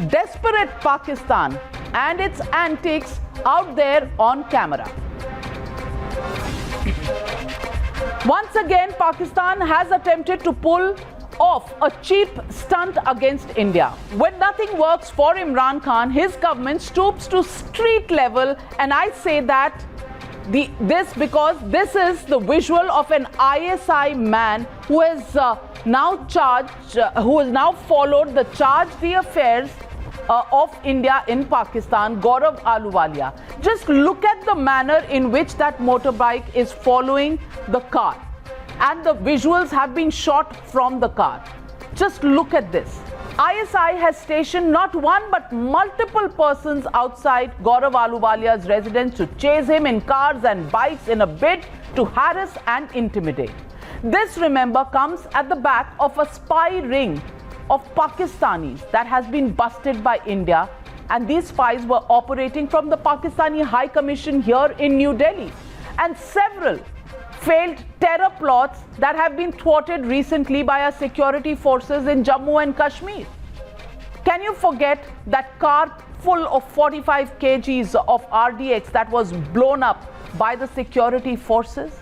Desperate Pakistan and its antics out there on camera. Once again, Pakistan has attempted to pull off a cheap stunt against India. When nothing works for Imran Khan, his government stoops to street level, and I say that this because this is the visual of an ISI man who has who has now followed the affairs of India in Pakistan, Gaurav Ahluwalia. Just look at the manner in which that motorbike is following the car, and the visuals have been shot from the car. Just look at this. ISI has stationed not one but multiple persons outside Gaurav Ahluwalia's residence to chase him in cars and bikes in a bid to harass and intimidate. This, remember, comes at the back of a spy ring of Pakistanis that has been busted by India, and these spies were operating from the Pakistani High Commission here in New Delhi, and several failed terror plots that have been thwarted recently by our security forces in Jammu and Kashmir. Can you forget that car full of 45 kgs of RDX that was blown up by the security forces?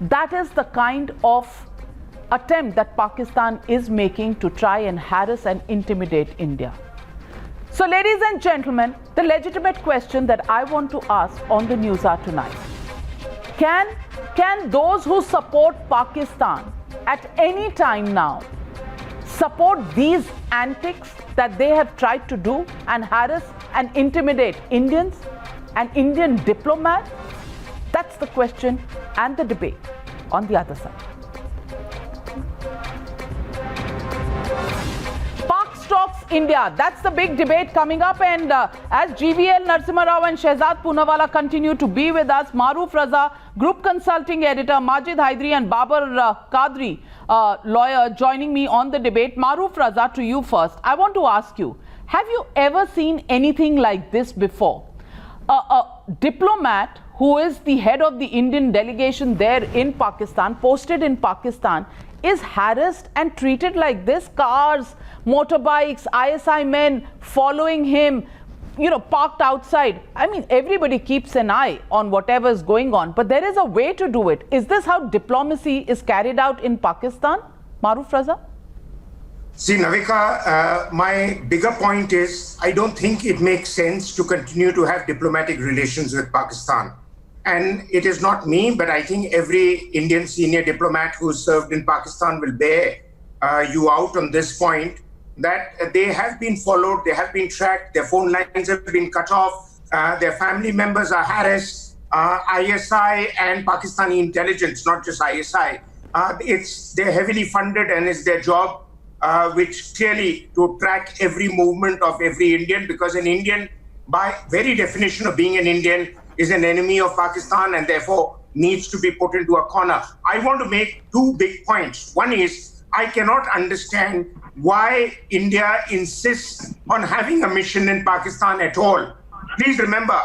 That is the kind of attempt that Pakistan is making to try and harass and intimidate India. So, ladies and gentlemen, the legitimate question that I want to ask on the news hour tonight: Can those who support Pakistan at any time now support these antics that they have tried to do and harass and intimidate Indians and Indian diplomats? That's the question and the debate on the other side. Pak stocks India. That's the big debate coming up. And as GVL Narasimha Rao and Shehzad Poonawalla continue to be with us, Maroof Raza, Group Consulting Editor, Majid Haidari and Babar Qadri, lawyer, joining me on the debate. Maroof Raza, to you first. I want to ask you, have you ever seen anything like this before? A diplomat who is the head of the Indian delegation there in Pakistan, posted in Pakistan, is harassed and treated like this. Cars, motorbikes, ISI men following him, parked outside. I mean, everybody keeps an eye on whatever is going on, but there is a way to do it. Is this how diplomacy is carried out in Pakistan? Maroof Raza? See, Navika, my bigger point is I don't think it makes sense to continue to have diplomatic relations with Pakistan. And it is not me, but I think every Indian senior diplomat who served in Pakistan will bear you out on this point, that they have been followed, they have been tracked, their phone lines have been cut off, their family members are harassed. ISI and Pakistani intelligence, not just ISI, they're heavily funded and it's their job, which clearly to track every movement of every Indian, because an Indian, by very definition of being an Indian, is an enemy of Pakistan and therefore needs to be put into a corner. I want to make two big points. One is, I cannot understand why India insists on having a mission in Pakistan at all. Please remember,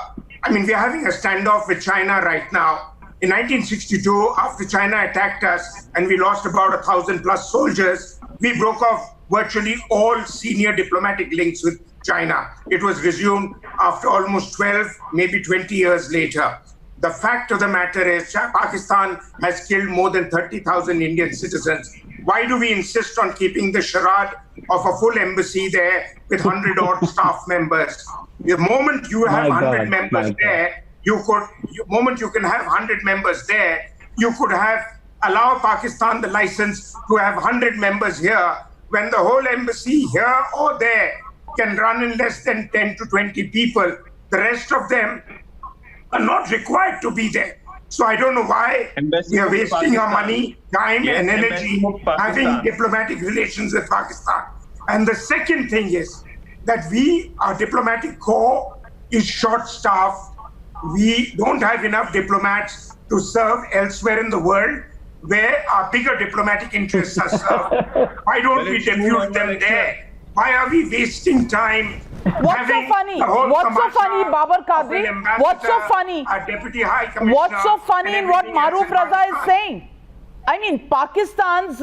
we are having a standoff with China right now. In 1962, after China attacked us and we lost about 1,000 plus soldiers, we broke off virtually all senior diplomatic links with China. It was resumed after almost 12, maybe 20 years later. The fact of the matter is Pakistan has killed more than 30,000 Indian citizens. Why do we insist on keeping the charade of a full embassy there with 100-odd staff members? The moment you have 100 members there, you could allow Pakistan the license to have 100 members here, when the whole embassy here or there can run in less than 10 to 20 people. The rest of them are not required to be there. So I don't know why we are wasting our money, time and energy having diplomatic relations with Pakistan. And the second thing is that our diplomatic corps is short-staffed. We don't have enough diplomats to serve elsewhere in the world where our bigger diplomatic interests are served. Why don't we depute them there? Why are we wasting time? What's so funny? What's so funny, Babar Qadri? What's so funny? Our Deputy High Commissioner. What's so funny in what Maroof Raza is saying? I mean, Pakistan's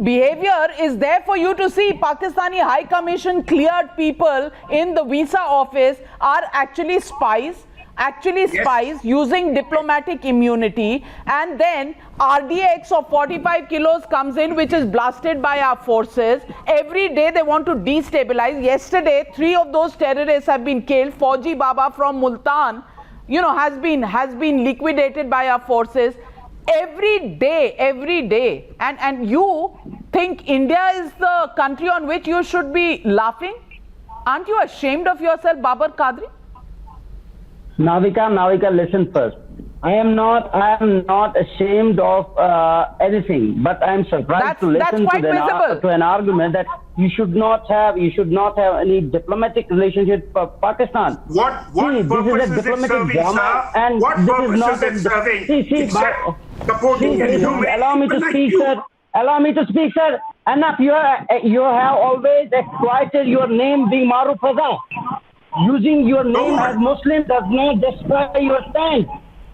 behavior is there for you to see. Pakistani High Commission cleared people in the visa office are actually spies. Yes. Using diplomatic immunity, and then RDX of 45 kilos comes in, which is blasted by our forces. Every day they want to destabilize. Yesterday 3 of those terrorists have been killed. Fauji Baba from Multan, you know, has been liquidated by our forces. Every day, and you think India is the country on which you should be laughing? Aren't you ashamed of yourself, Babar Qadri? Navika, listen first. I am not ashamed of anything, but I am surprised to listen to an argument that you should not have any diplomatic relationship with Pakistan. What See, purpose this is a is it diplomatic serving, drama, sir? and What this purpose is not is it serving? See, Supporting and humiliating allow me to people like speak, you. sir. Allow me to speak, sir. Enough. You have always exploited your name being Maruf Raza. Using your name as Muslim does not justify your stand.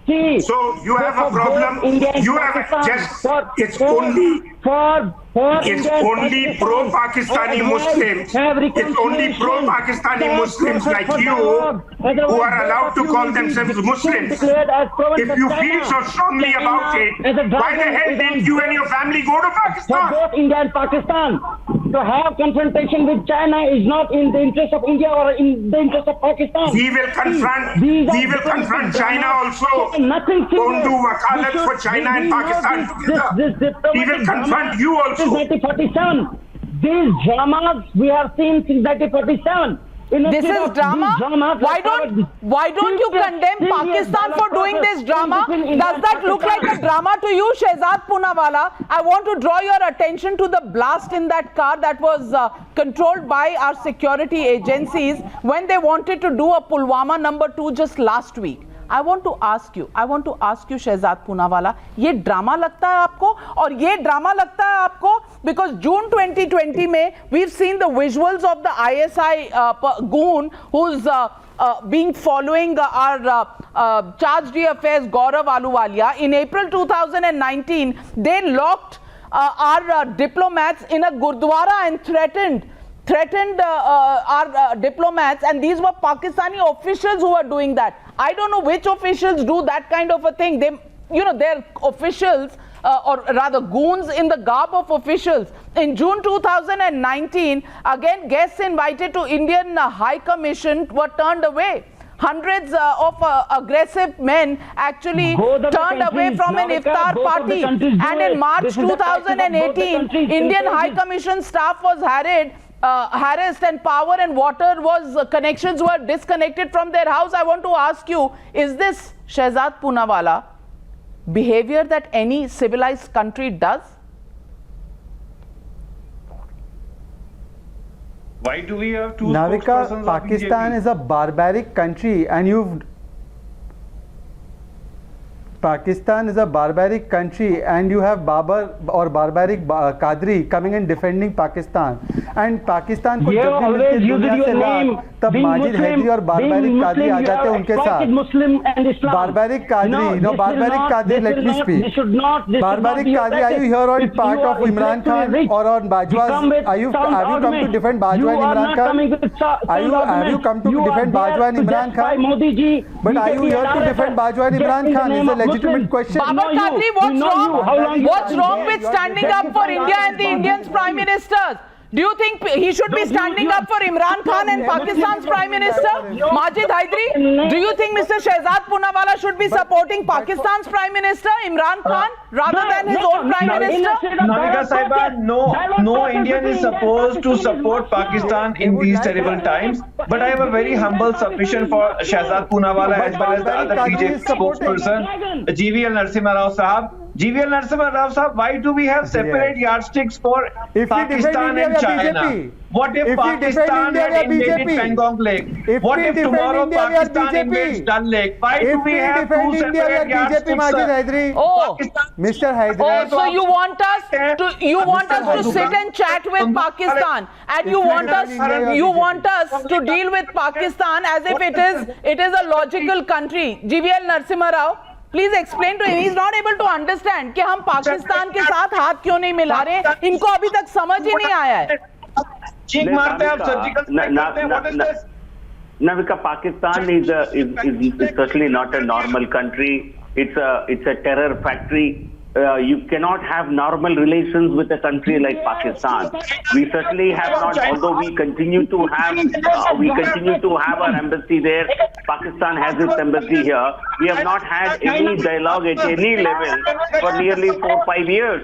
See, So you have a problem. You have just it's only pro-Pakistani Muslims. It's only pro-Pakistani Muslims like you who are allowed to call themselves Muslims. If you feel so strongly about it, why the hell didn't you and your family go to For Pakistan? both India and Pakistan, to have confrontation with China is not in the interest of India or in the interest of Pakistan. We will confront China also. Nothing Don't do wakalat for China and Pakistan together. We will confront you also. 1947. These dramas we have seen since 1947. This is drama. Why don't you condemn Pakistan for doing this drama? Does that look like a drama to you, Shehzad Poonawalla? I want to draw your attention to the blast in that car that was controlled by our security agencies when they wanted to do a Pulwama #2 just last week. I want to ask you, Shehzad Poonawalla, ये drama लगता है आपको? और ये drama लगता है आपको because June 2020 में we've seen the visuals of the ISI goon who's being following our charge d'affaires Gaurav Ahluwalia. In April 2019, they locked our diplomats in a Gurdwara and threatened our diplomats, and these were Pakistani officials who were doing that. I don't know which officials do that kind of a thing. They're officials or rather goons in the garb of officials. In June 2019, again guests invited to Indian High Commission were turned away. Hundreds of aggressive men actually turned away from an iftar party, and in March 2018, Indian High Commission staff was harassed, and power and water connections were disconnected from their house. I want to ask you, is this, Shehzad Poonawalla, behavior that any civilized country does? Why do we have two Navika, spokespersons of Pakistan BJP? is a barbaric country, and Pakistan is a barbaric country, and you have Babar or barbaric Qadri coming and defending Pakistan. And Pakistan को जब भी मिलते दुनिया से लाख, तब माजिद हैदरी और barbaric Qadri आ जाते हैं उनके साथ. Barbaric Qadri, barbaric Qadri, let me speak. Barbaric Qadri, are you here on part of Imran Khan or on Bajwa's? Have you come to defend Bajwa and Imran Khan? Have you come to defend Bajwa and Imran Khan? But are you here to defend Bajwa and Imran Khan? Is a legitimate question. Babar Qadri, what's wrong with standing up for India and the Indians' prime ministers? Do you think he should be standing up for Imran Khan and Pakistan's Prime Minister, Majid Haidari? Do you think Mr. Shehzad Poonawalla should be supporting Pakistan's Prime Minister, Imran Khan, rather than his own Prime Minister? Navika Sahiba, no Indian is supposed to support Pakistan in these terrible times. But I have a very humble submission for Shehzad Poonawalla as well as the other BJP spokesperson, GVL Narasimha Rao Sahab. GVL Narasimha Rao Sahab, why do we have separate yardsticks for Pakistan and China? What if Pakistan had invaded Pangong Lake? What if tomorrow Pakistan invades Dal Lake? Why do we have two separate yardsticks? Oh, Mr. Haidari. so you want us to sit and chat with Pakistan, and you want us to deal with Pakistan as if it is a logical country. GVL Narasimha Rao, Please explain to him. He's not able to understand कि हम पाकिस्तान के साथ हाथ क्यों नहीं मिला रहे. इनको अभी तक समझ ही नहीं आया है. चीख मारते हैं आप, सर्जिकल स्ट्राइक करते हैं. What is this? Navika, Pakistan is certainly not a normal country. It's a terror factory. You cannot have normal relations with a country like Pakistan. We certainly have not, although we continue to have our embassy there. Pakistan has its embassy here. We have not had any dialogue at any level for nearly 4-5 years.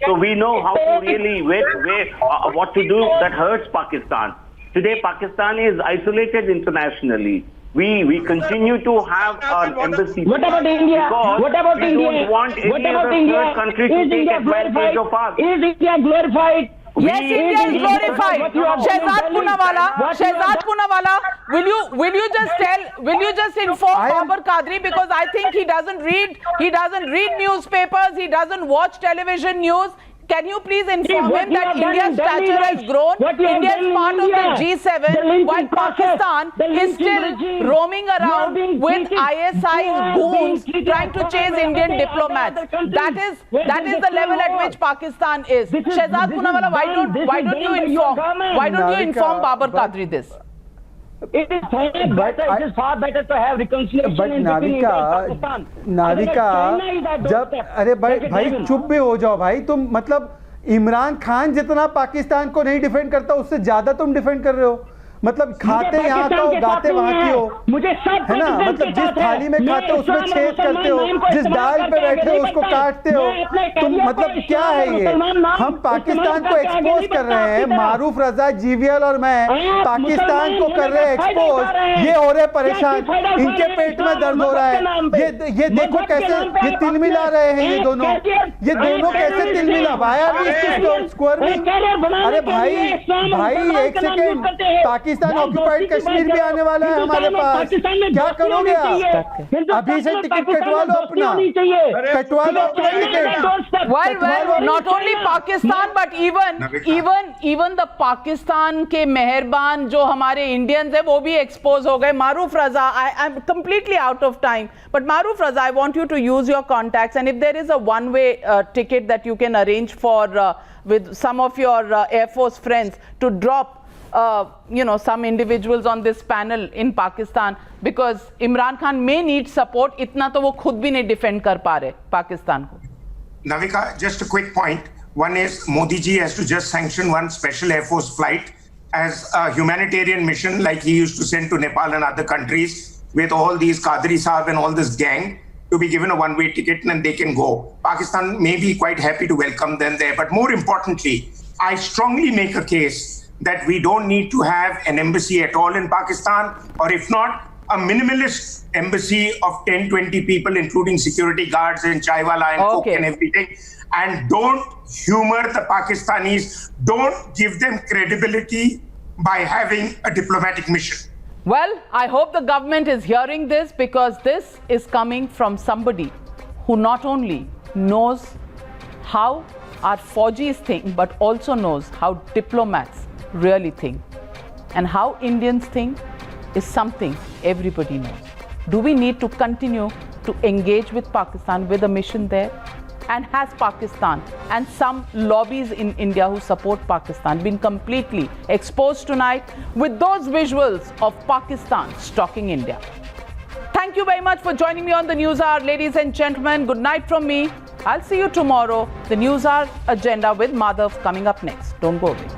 So we know how to really what to do that hurts Pakistan. Today, Pakistan is isolated internationally. We continue to have our embassy. What about India? What about we India? don't want any What about other India? third country to Is take India advantage of us. Is India glorified? Yes, India is glorified. Shehzad Poonawala, will you just inform Babar Qadri, because I think he doesn't read newspapers, he doesn't watch television news. Can you please inform him that India's stature has grown? India is part of the G7, while Pakistan is still roaming around with ISI's goons trying to chase Indian diplomats. That is the level at which Pakistan is. Shehzad Poonawala, why don't you inform Babar Qadri this? It is far better to have reconciliation but Navika जब अरे भाई चुप भी हो जाओ भाई. तुम मतलब इमरान खान जितना पाकिस्तान को नहीं डिफेंड करता उससे ज्यादा तुम डिफेंड कर रहे हो. मतलब खाते यहाँ का हो, गाते वहाँ की हो, मुझे सब है ना. मतलब जिस थाली में खाते हो उसमें छेद करते हो, जिस दाल पे बैठे हो उसको काटते हो. तुम मतलब क्या है ये? हम पाकिस्तान को एक्सपोज कर रहे हैं. मारूफ रजा, जीवीएल और मैं पाकिस्तान को कर रहे हैं एक्सपोज. ये हो रहे परेशान, इनके पेट में दर्द हो रहा है. ये देखो कैसे ये तिलमिला रहे हैं. ये दोनों कैसे तिलमिला. भाई स्क्वायर में. अरे भाई एक सेकेंड, पाकिस्तान ऑक्युपाइड कश्मीर भी आने वाला है हमारे पास. क्या करोगे आप? अभी से टिकट कटवा लो अपना ticket. Well, not only Pakistan but even the Pakistan के मेहरबान जो हमारे इंडियंस है वो भी एक्सपोज हो गए. मारूफ रजा, I'm completely out of time, but Maruf Raza, I want you to use your contacts, and if there is a one-way ticket that you can arrange for with some of your Air Force friends to drop some individuals on this panel in Pakistan, because Imran Khan may need support. इतना तो वो खुद भी नहीं defend कर पा रहे पाकिस्तान को. Navika, just a quick point. One is Modi ji has to just sanction one special Air Force flight as a humanitarian mission like he used to send to Nepal and other countries with all these Qadri Sahab and all this gang, to be given a one-way ticket and they can go. Pakistan may be quite happy to welcome them there. But more importantly, I strongly make a case that we don't need to have an embassy at all in Pakistan, or if not, a minimalist embassy of 10-20 people, including security guards and chaiwala and cook and everything. And don't humor the Pakistanis. Don't give them credibility by having a diplomatic mission. Well, I hope the government is hearing this, because this is coming from somebody who not only knows how our Fauji's think, but also knows how diplomats really think. And how Indians think is something everybody knows. Do we need to continue to engage with Pakistan with a mission there? And has Pakistan and some lobbies in India who support Pakistan been completely exposed tonight with those visuals of Pakistan stalking India? Thank you very much for joining me on the News Hour, ladies and gentlemen. Good night from me. I'll see you tomorrow. The News Hour agenda with Madhav coming up next. Don't go away.